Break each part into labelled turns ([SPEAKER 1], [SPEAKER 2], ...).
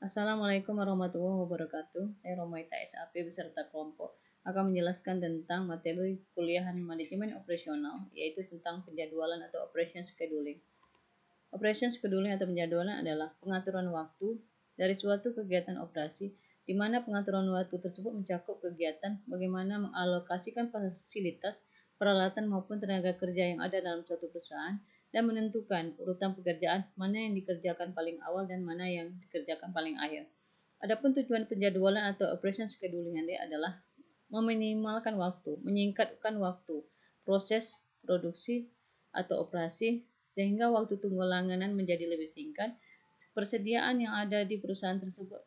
[SPEAKER 1] Assalamualaikum warahmatullahi wabarakatuh. Saya Romaita SAP beserta kelompok akan menjelaskan tentang materi kuliahan manajemen operasional, yaitu tentang penjadwalan atau operation scheduling. Operation scheduling atau penjadwalan adalah pengaturan waktu dari suatu kegiatan operasi, di mana pengaturan waktu tersebut mencakup kegiatan bagaimana mengalokasikan fasilitas, peralatan maupun tenaga kerja yang ada dalam suatu perusahaan dan menentukan urutan pekerjaan mana yang dikerjakan paling awal dan mana yang dikerjakan paling akhir. Adapun tujuan penjadwalan atau operation scheduling ini adalah meminimalkan waktu, menyingkatkan waktu proses produksi atau operasi sehingga waktu tunggu langganan menjadi lebih singkat. Persediaan yang ada di perusahaan tersebut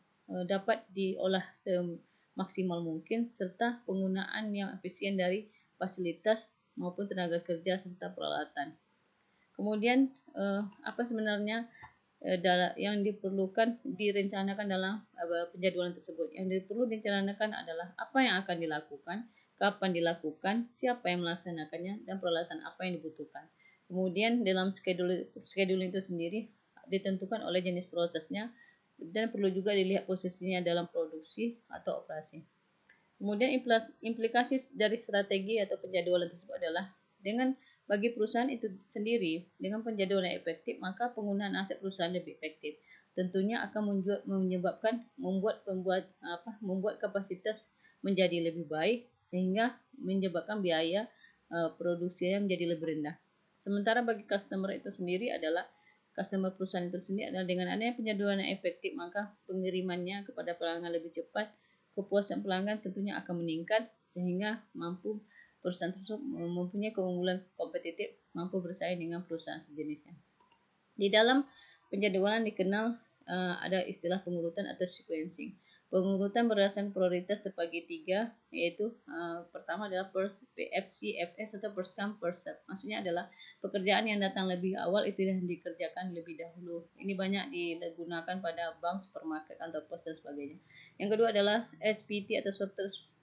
[SPEAKER 1] dapat diolah semaksimal mungkin serta penggunaan yang efisien dari fasilitas maupun tenaga kerja serta peralatan. Kemudian apa sebenarnya yang diperlukan direncanakan dalam penjadwalan tersebut. Yang perlu direncanakan adalah apa yang akan dilakukan, kapan dilakukan, siapa yang melaksanakannya, dan peralatan apa yang dibutuhkan. Kemudian dalam scheduling itu sendiri ditentukan oleh jenis prosesnya dan perlu juga dilihat posisinya dalam produksi atau operasi. Kemudian implikasi dari strategi atau penjadwalan tersebut adalah dengan bagi perusahaan itu sendiri, dengan penjadwalan yang efektif, maka penggunaan aset perusahaan lebih efektif. Tentunya akan membuat kapasitas menjadi lebih baik sehingga menyebabkan biaya produksinya menjadi lebih rendah. Sementara bagi customer itu sendiri adalah customer perusahaan itu sendiri adalah dengan adanya penjadwalan yang efektif, maka pengirimannya kepada pelanggan lebih cepat, kepuasan pelanggan tentunya akan meningkat sehingga mampu perusahaan tersebut mempunyai keunggulan kompetitif, mampu bersaing dengan perusahaan sejenisnya. Di dalam penjadwalan dikenal ada istilah pengurutan atau sequencing. Pengurutan berdasarkan prioritas terbagi 3, yaitu pertama adalah FCFS atau first come first serve. Maksudnya adalah pekerjaan yang datang lebih awal itu yang dikerjakan lebih dahulu. Ini banyak digunakan pada bank, supermarket, kantor pos dan sebagainya. Yang kedua adalah SPT atau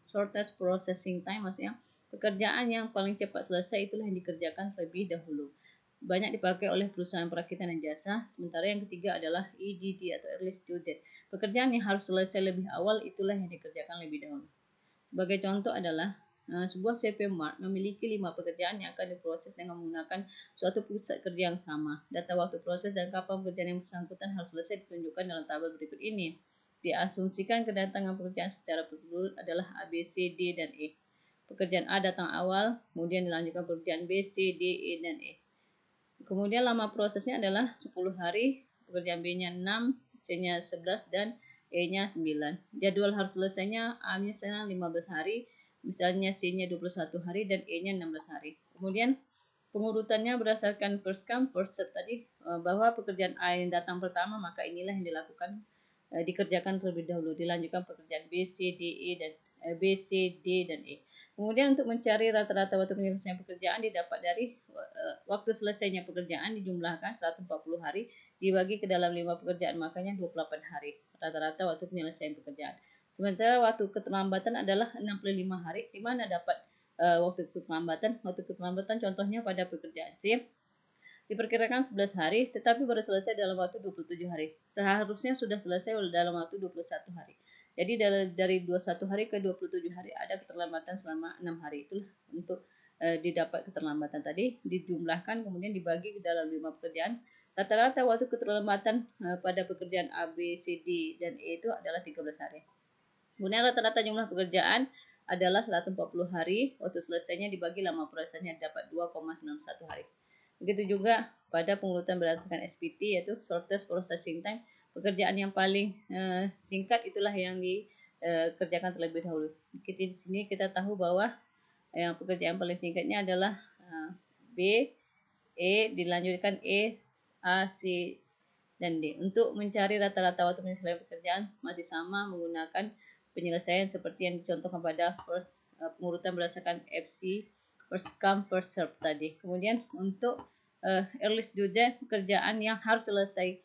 [SPEAKER 1] shortest processing time, maksudnya pekerjaan yang paling cepat selesai itulah yang dikerjakan terlebih dahulu. Banyak dipakai oleh perusahaan perakitan dan jasa. Sementara yang ketiga adalah EDD atau earliest due date. Pekerjaan yang harus selesai lebih awal itulah yang dikerjakan lebih dahulu. Sebagai contoh adalah sebuah CP Mart memiliki 5 pekerjaan yang akan diproses dengan menggunakan suatu pusat kerja yang sama. Data waktu proses dan kapan pekerjaan yang bersangkutan harus selesai ditunjukkan dalam tabel berikut ini. Diasumsikan kedatangan pekerjaan secara berturut adalah A, B, C, D, dan E. Pekerjaan A datang awal, kemudian dilanjutkan pekerjaan B, C, D, E, dan E. Kemudian lama prosesnya adalah 10 hari, pekerjaan B-nya 6, C-nya 11, dan E-nya 9. Jadwal harus selesainya A-nya 15 hari, misalnya C-nya 21 hari, dan E-nya 16 hari. Kemudian pengurutannya berdasarkan first come first serve tadi, bahwa pekerjaan A yang datang pertama maka inilah yang dikerjakan terlebih dahulu, dilanjutkan pekerjaan B, C, D, E, dan B, C, D, dan E. Kemudian untuk mencari rata-rata waktu penyelesaian pekerjaan didapat dari waktu selesainya pekerjaan dijumlahkan 140 hari dibagi ke dalam 5 pekerjaan, makanya 28 hari rata-rata waktu penyelesaian pekerjaan. Sementara waktu keterlambatan adalah 65 hari, di mana dapat waktu keterlambatan. Waktu keterlambatan contohnya pada pekerjaan C diperkirakan 11 hari, tetapi baru selesai dalam waktu 27 hari. Seharusnya sudah selesai dalam waktu 21 hari. Jadi dari 21 hari ke 27 hari ada keterlambatan selama 6 hari. Itulah untuk didapat keterlambatan tadi, dijumlahkan kemudian dibagi ke dalam 5 pekerjaan. Rata-rata waktu keterlambatan pada pekerjaan A, B, C, D, dan E itu adalah 13 hari. Kemudian rata-rata jumlah pekerjaan adalah 140 hari, waktu selesainya dibagi lama prosesnya dapat 2,91 hari. Begitu juga pada pengurutan berdasarkan SPT, yaitu shortest processing time. Pekerjaan yang paling singkat itulah yang dikerjakan terlebih dahulu. Di sini kita tahu bahwa yang pekerjaan paling singkatnya adalah B, E, dilanjutkan E, A, C, dan D. Untuk mencari rata-rata waktu penyelesaian pekerjaan masih sama menggunakan penyelesaian seperti yang dicontohkan pada pengurutan berdasarkan FC, first come first serve tadi. Kemudian untuk earliest due date, pekerjaan yang harus selesai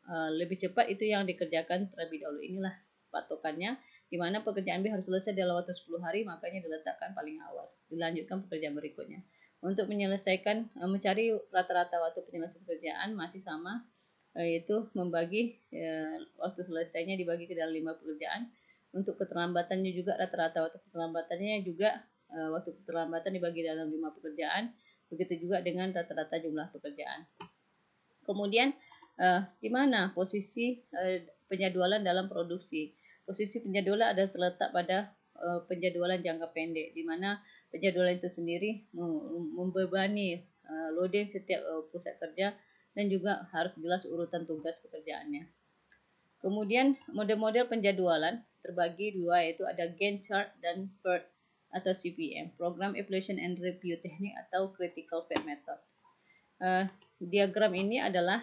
[SPEAKER 1] lebih cepat itu yang dikerjakan terlebih dahulu. Inilah patokannya, di mana pekerjaan B harus selesai dalam waktu 10 hari, makanya diletakkan paling awal. Dilanjutkan pekerjaan berikutnya. Untuk menyelesaikan mencari rata-rata waktu penyelesaian pekerjaan masih sama, yaitu membagi waktu selesainya dibagi ke dalam 5 pekerjaan. Untuk keterlambatannya juga rata-rata waktu keterlambatannya juga waktu keterlambatan dibagi dalam 5 pekerjaan. Begitu juga dengan rata-rata jumlah pekerjaan. Kemudian di mana posisi penjadwalan dalam produksi? Posisi penjadwalan adalah terletak pada penjadwalan jangka pendek, di mana penjadwalan itu sendiri membebani loading setiap pusat kerja dan juga harus jelas urutan tugas pekerjaannya. Kemudian model-model penjadwalan terbagi dua, yaitu ada Gantt chart dan PERT atau CPM, Program Evaluation and Review Technique atau Critical Path Method. Diagram ini adalah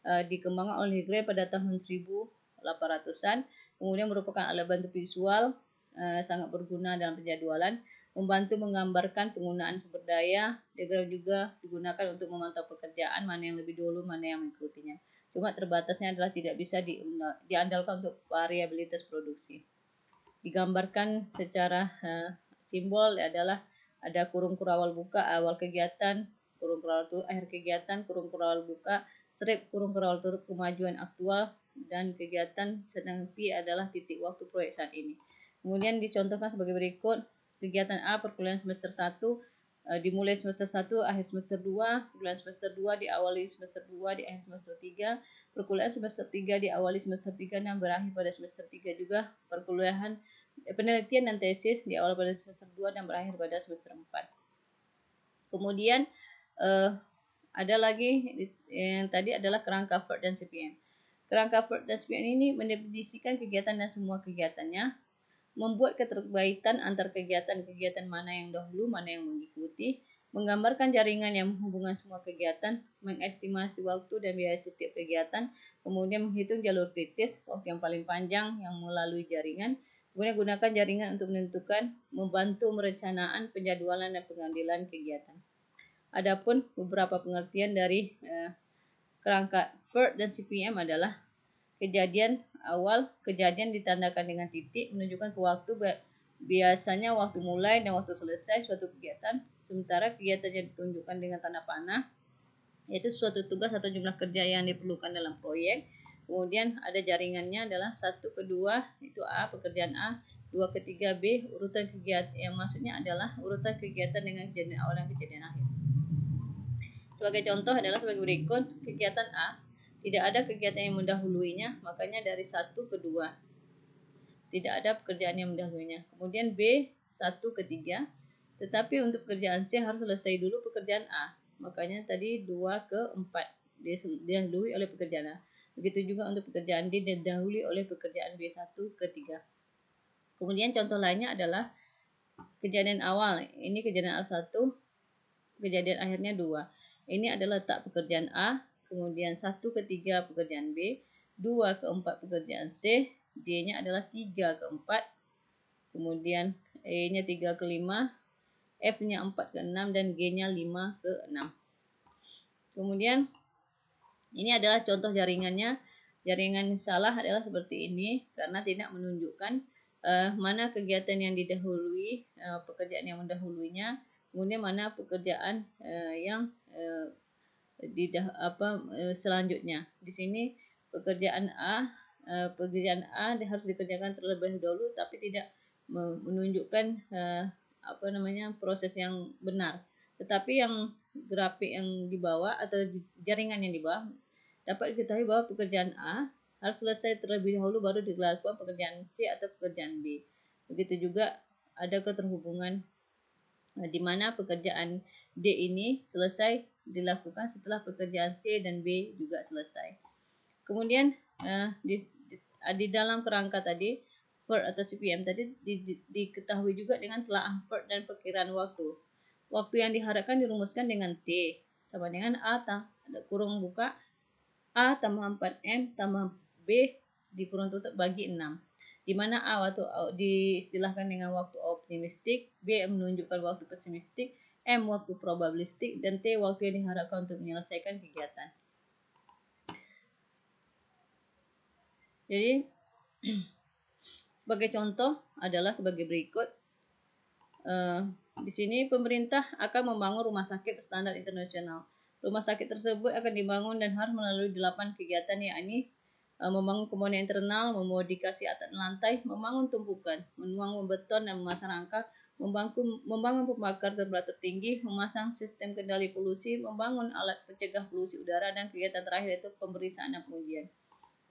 [SPEAKER 1] dikembangkan oleh Gray pada tahun 1800-an, kemudian merupakan alat bantu visual sangat berguna dalam penjadwalan, membantu menggambarkan penggunaan sumber daya. Diagram juga digunakan untuk memantau pekerjaan, mana yang lebih dulu, mana yang mengikutinya. Cuma terbatasnya adalah tidak bisa diandalkan untuk variabilitas produksi. Digambarkan secara simbol adalah ada kurung kurawal buka awal kegiatan, kurung kurawal tutup akhir kegiatan, kurung kurawal buka, strip kurung kurawal tutup kemajuan aktual, dan kegiatan sedang P adalah titik waktu proyek saat ini. Kemudian dicontohkan sebagai berikut. Kegiatan A perkuliahan semester 1 dimulai semester 1 akhir semester 2, perkuliahan semester 2 diawali semester 2 di akhir semester 3, perkuliahan semester 3 diawali semester 3 dan berakhir pada semester 3 juga, perkuliahan penelitian dan tesis diawali pada semester 2 dan berakhir pada semester 4. Kemudian ada lagi yang tadi adalah kerangka PERT dan CPM. Kerangka PERT dan CPM ini mendefinisikan kegiatan dan semua kegiatannya, membuat keterkaitan antar kegiatan-kegiatan mana yang dahulu, mana yang mengikuti, menggambarkan jaringan yang menghubungkan semua kegiatan, mengestimasi waktu dan biaya setiap kegiatan, kemudian menghitung jalur kritis, waktu yang paling panjang yang melalui jaringan, kemudian gunakan jaringan untuk menentukan, membantu merencanaan, penjadwalan dan pengambilan kegiatan. Adapun beberapa pengertian dari kerangka PERT dan CPM adalah kejadian awal, kejadian ditandakan dengan titik menunjukkan ke waktu, biasanya waktu mulai dan waktu selesai suatu kegiatan, sementara kegiatan yang ditunjukkan dengan tanda panah yaitu suatu tugas atau jumlah kerja yang diperlukan dalam proyek. Kemudian ada jaringannya adalah 1 ke 2 itu A, pekerjaan A, 2 ke 3 B, urutan kegiatan yang maksudnya adalah urutan kegiatan dengan kejadian awal dan kejadian akhir. Sebagai contoh adalah sebagai berikut. Kegiatan A, tidak ada kegiatan yang mendahuluinya, makanya dari 1 ke 2 tidak ada pekerjaan yang mendahuluinya. Kemudian B, 1 ke 3, tetapi untuk pekerjaan C harus selesai dulu pekerjaan A, makanya tadi 2 ke 4 didahului oleh pekerjaan A. Begitu juga untuk pekerjaan D didahului oleh pekerjaan B 1 ke 3. Kemudian contoh lainnya adalah kejadian awal, ini kejadian A1, kejadian akhirnya 2. Ini adalah letak pekerjaan A, kemudian 1 ke 3 pekerjaan B, 2 ke 4 pekerjaan C, D-nya adalah 3 ke 4, kemudian E-nya 3 ke 5, F-nya 4 ke 6, dan G-nya 5 ke 6. Kemudian ini adalah contoh jaringannya. Jaringan salah adalah seperti ini karena tidak menunjukkan mana kegiatan yang didahului, pekerjaan yang mendahuluinya, kemudian mana pekerjaan yang selanjutnya. Di sini pekerjaan A harus dikerjakan terlebih dahulu, tapi tidak menunjukkan proses yang benar. Tetapi yang grafik yang di bawah atau jaringan yang di bawah dapat diketahui bahwa pekerjaan A harus selesai terlebih dahulu baru dilakukan pekerjaan C atau pekerjaan B. Begitu juga ada keterhubungan di mana pekerjaan D ini selesai dilakukan setelah pekerjaan C dan B juga selesai. Kemudian di dalam kerangka tadi PERT atau CPM tadi diketahui juga dengan telaah PERT dan perkiraan waktu. Waktu yang diharapkan dirumuskan dengan T sama dengan A kurung buka A tambah 4M tambah B dikurung tutup bagi 6. Di mana A waktu diistilahkan dengan waktu optimistik, B menunjukkan waktu pesimistik, M waktu probabilistik, dan T waktu yang diharapkan untuk menyelesaikan kegiatan. Jadi sebagai contoh adalah sebagai berikut. Di sini pemerintah akan membangun rumah sakit standar internasional. Rumah sakit tersebut akan dibangun dan harus melalui 8 kegiatan, yakni membangun komponen internal, memodifikasi atap lantai, membangun tumpukan, menuang beton dan memasang rangka, membangun pembakar temperatur tinggi, memasang sistem kendali polusi, membangun alat pencegah polusi udara, dan kegiatan terakhir yaitu pemeriksaan dan pengujian.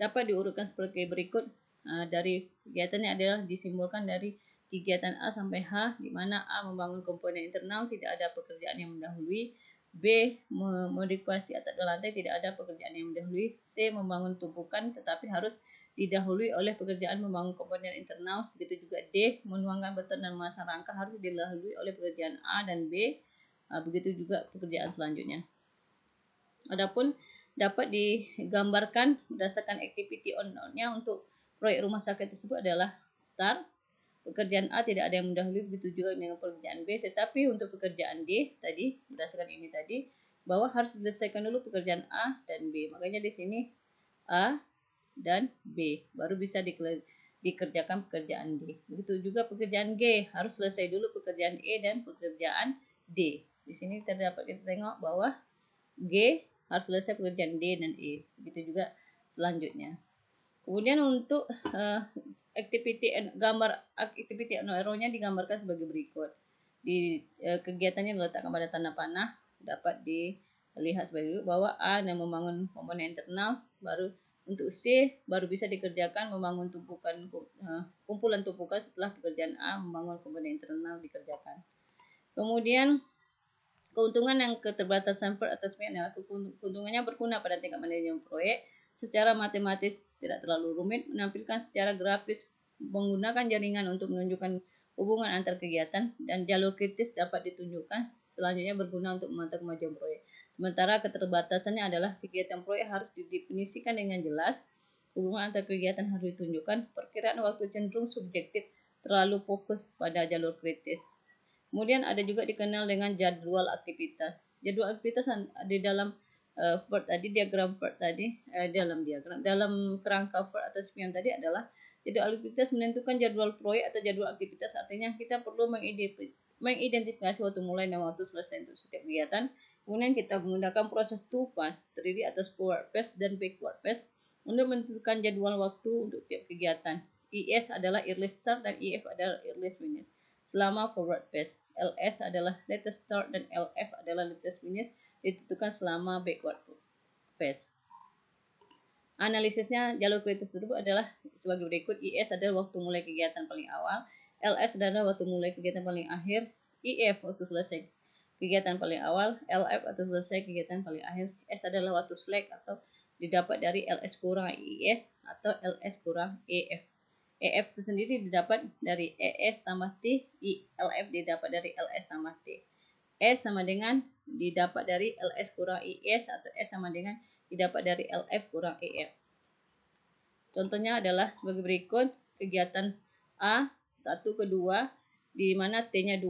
[SPEAKER 1] Dapat diurutkan seperti berikut. Dari kegiatannya adalah disimbolkan dari kegiatan A sampai H, di mana A membangun komponen internal, tidak ada pekerjaan yang mendahului. B. Memodifikasi atap dan lantai, tidak ada pekerjaan yang mendahului. C. Membangun tumpukan, tetapi harus didahului oleh pekerjaan membangun komponen internal. Begitu juga D. Menuangkan beton dan memasang rangka, harus didahului oleh pekerjaan A dan B. Begitu juga pekerjaan selanjutnya. Adapun dapat digambarkan berdasarkan activity on-nya untuk proyek rumah sakit tersebut adalah start. Pekerjaan A tidak ada yang mendahului, begitu juga dengan pekerjaan B. Tetapi untuk pekerjaan D tadi, berdasarkan ini tadi, bahwa harus diselesaikan dulu pekerjaan A dan B. Makanya di sini A dan B baru bisa dikerjakan pekerjaan D. Begitu juga pekerjaan G, harus selesai dulu pekerjaan E dan pekerjaan D. Di sini terdapat kita tengok bahwa G harus selesai pekerjaan D dan E. Begitu juga selanjutnya. Kemudian untuk activity and error-nya digambarkan sebagai berikut. Di kegiatannya diletakkan pada tanda panah, dapat dilihat sebagai berikut bahwa A yang membangun komponen internal, baru untuk C baru bisa dikerjakan membangun kumpulan tumpukan setelah pekerjaan A membangun komponen internal dikerjakan. Kemudian keuntungan yang keterbatasan per atas adalah keuntungannya berguna pada tingkat manajemen proyek. Secara matematis tidak terlalu rumit, menampilkan secara grafis menggunakan jaringan untuk menunjukkan hubungan antar kegiatan, dan jalur kritis dapat ditunjukkan. Selanjutnya berguna untuk memantau kemajuan proyek. Sementara keterbatasannya adalah kegiatan proyek harus didefinisikan dengan jelas, hubungan antar kegiatan harus ditunjukkan, perkiraan waktu cenderung subjektif, terlalu fokus pada jalur kritis. Kemudian ada juga dikenal dengan jadwal aktivitas. Jadwal aktivitas di dalam diagram PERT tadi, dalam kerangka PERT atau SPM tadi adalah jadwal aktivitas menentukan jadwal proyek atau jadwal aktivitas. Artinya kita perlu mengidentifikasi waktu mulai dan waktu selesai untuk setiap kegiatan. Kemudian kita menggunakan proses to pass, terdiri atas forward pass dan backward pass, untuk menentukan jadwal waktu untuk tiap kegiatan. ES adalah earliest start dan EF adalah earliest finish selama forward pass. LS adalah latest start dan LF adalah latest finish ditentukan selama backward pass. Analisisnya jalur kritis tersebut adalah sebagai berikut. IS adalah waktu mulai kegiatan paling awal, LS adalah waktu mulai kegiatan paling akhir, IF waktu selesai kegiatan paling awal, LF waktu selesai kegiatan paling akhir, S adalah waktu slack atau didapat dari LS kurang IS atau LS kurang EF. EF itu sendiri didapat dari ES tambah T, LF didapat dari LS tambah T. S sama dengan didapat dari LS kurang IS atau S sama dengan didapat dari LF kurang EF. Contohnya adalah sebagai berikut. Kegiatan A 1 ke 2, di mana T-nya 2,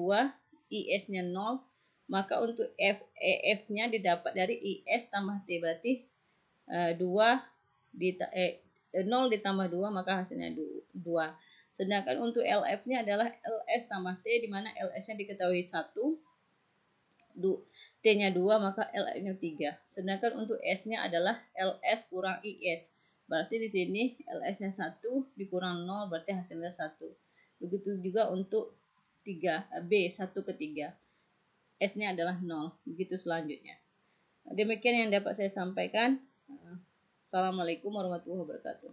[SPEAKER 1] IS-nya 0, maka untuk EF-nya didapat dari IS tambah T, berarti 0 ditambah 2 maka hasilnya 2. Sedangkan untuk LF-nya adalah LS tambah T, di mana LS-nya diketahui 1, T-nya 2 maka LF-nya 3. Sedangkan untuk S-nya adalah LS kurang IS. Berarti di sini LS-nya 1 dikurang 0 berarti hasilnya 1. Begitu juga untuk 3B 1 ke 3. S-nya adalah 0. Begitu selanjutnya. Demikian yang dapat saya sampaikan. Assalamualaikum warahmatullahi wabarakatuh.